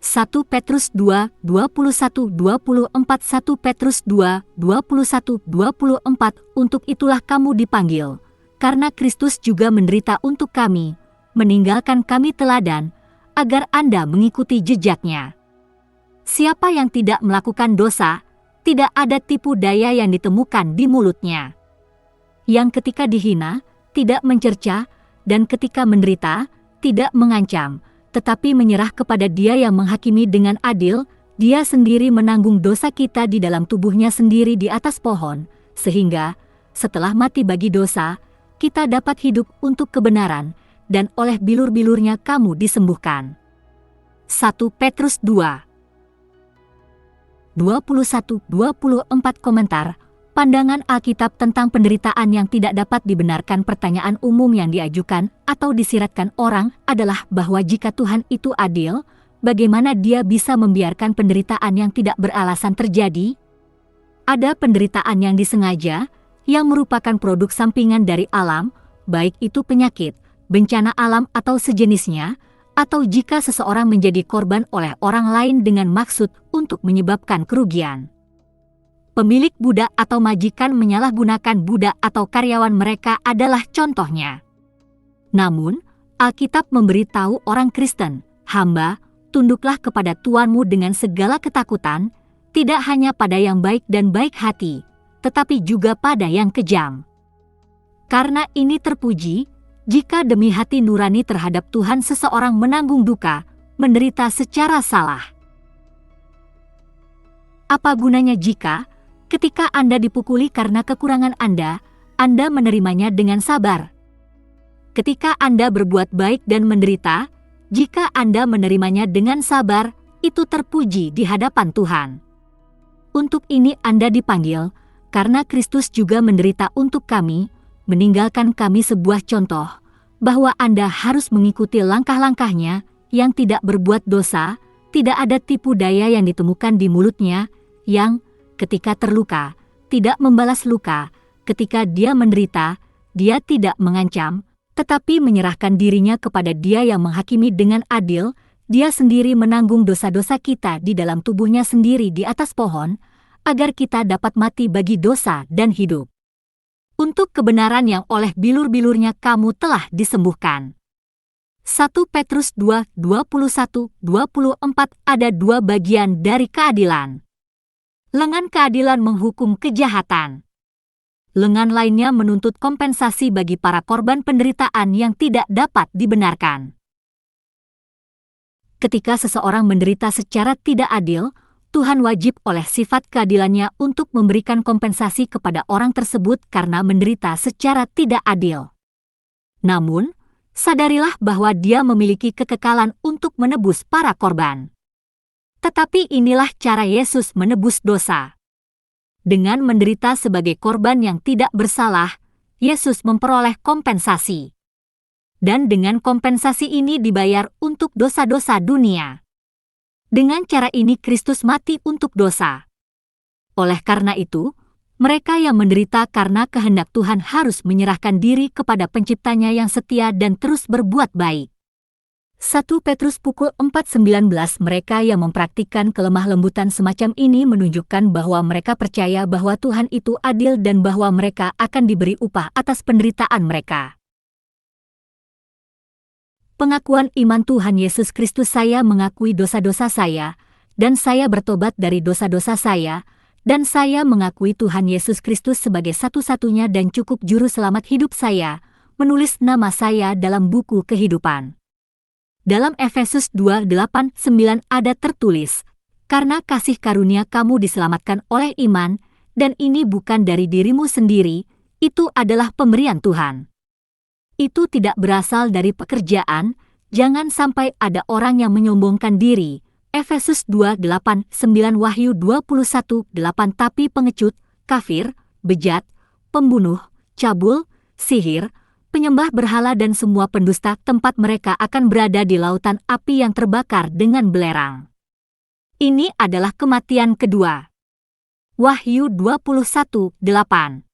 1 Petrus 2, 21-24 1 Petrus 2, 21-24 Untuk itulah kamu dipanggil, karena Kristus juga menderita untuk kami, meninggalkan kami teladan, agar Anda mengikuti jejaknya. Siapa yang tidak melakukan dosa, tidak ada tipu daya yang ditemukan di mulutnya. Yang ketika dihina, tidak mencerca, dan ketika menderita, tidak mengancam, tetapi menyerah kepada Dia yang menghakimi dengan adil. Dia sendiri menanggung dosa kita di dalam tubuhnya sendiri di atas pohon, sehingga setelah mati bagi dosa, kita dapat hidup untuk kebenaran, dan oleh bilur-bilurnya kamu disembuhkan. 1 Petrus 2 21-24 Komentar. Pandangan Alkitab tentang penderitaan yang tidak dapat dibenarkan. Pertanyaan umum yang diajukan atau disiratkan orang adalah bahwa jika Tuhan itu adil, bagaimana Dia bisa membiarkan penderitaan yang tidak beralasan terjadi? Ada penderitaan yang disengaja, yang merupakan produk sampingan dari alam, baik itu penyakit, bencana alam atau sejenisnya, atau jika seseorang menjadi korban oleh orang lain dengan maksud untuk menyebabkan kerugian. Pemilik budak atau majikan menyalahgunakan budak atau karyawan mereka adalah contohnya. Namun, Alkitab memberitahu orang Kristen, hamba, tunduklah kepada Tuanmu dengan segala ketakutan, tidak hanya pada yang baik dan baik hati, tetapi juga pada yang kejam. Karena ini terpuji, jika demi hati nurani terhadap Tuhan seseorang menanggung duka, menderita secara salah. Apa gunanya jika ketika Anda dipukuli karena kekurangan Anda menerimanya dengan sabar? Ketika Anda berbuat baik dan menderita, jika Anda menerimanya dengan sabar, itu terpuji di hadapan Tuhan. Untuk ini Anda dipanggil, karena Kristus juga menderita untuk kami, meninggalkan kami sebuah contoh, bahwa Anda harus mengikuti langkah-langkahnya yang tidak berbuat dosa, tidak ada tipu daya yang ditemukan di mulutnya, yang ketika terluka, tidak membalas luka, ketika Dia menderita, Dia tidak mengancam, tetapi menyerahkan dirinya kepada Dia yang menghakimi dengan adil. Dia sendiri menanggung dosa-dosa kita di dalam tubuhnya sendiri di atas pohon, agar kita dapat mati bagi dosa dan hidup untuk kebenaran yang oleh bilur-bilurnya kamu telah disembuhkan. 1 Petrus 2, 21-24 Ada dua bagian dari keadilan. Lengan keadilan menghukum kejahatan. Lengan lainnya menuntut kompensasi bagi para korban penderitaan yang tidak dapat dibenarkan. Ketika seseorang menderita secara tidak adil, Tuhan wajib oleh sifat keadilannya untuk memberikan kompensasi kepada orang tersebut karena menderita secara tidak adil. Namun, sadarilah bahwa Dia memiliki kekekalan untuk menebus para korban. Tetapi inilah cara Yesus menebus dosa. Dengan menderita sebagai korban yang tidak bersalah, Yesus memperoleh kompensasi. Dan dengan kompensasi ini dibayar untuk dosa-dosa dunia. Dengan cara ini Kristus mati untuk dosa. Oleh karena itu, mereka yang menderita karena kehendak Tuhan harus menyerahkan diri kepada Penciptanya yang setia dan terus berbuat baik. 1 Petrus pukul 4:19 Mereka yang mempraktikkan kelemah lembutan semacam ini menunjukkan bahwa mereka percaya bahwa Tuhan itu adil dan bahwa mereka akan diberi upah atas penderitaan mereka. Pengakuan iman Tuhan Yesus Kristus Saya mengakui dosa-dosa saya, dan saya bertobat dari dosa-dosa saya, dan saya mengakui Tuhan Yesus Kristus sebagai satu-satunya dan cukup juru selamat hidup saya, menulis nama saya dalam buku kehidupan. Dalam Efesus 2:8-9 ada tertulis, karena kasih karunia kamu diselamatkan oleh iman, dan ini bukan dari dirimu sendiri, itu adalah pemberian Tuhan. Itu tidak berasal dari pekerjaan, jangan sampai ada orang yang menyombongkan diri. Efesus 2:8-9 Wahyu 21:8 Tapi pengecut, kafir, bejat, pembunuh, cabul, sihir, penyembah berhala dan semua pendusta tempat mereka akan berada di lautan api yang terbakar dengan belerang. Ini adalah kematian kedua. Wahyu 21:8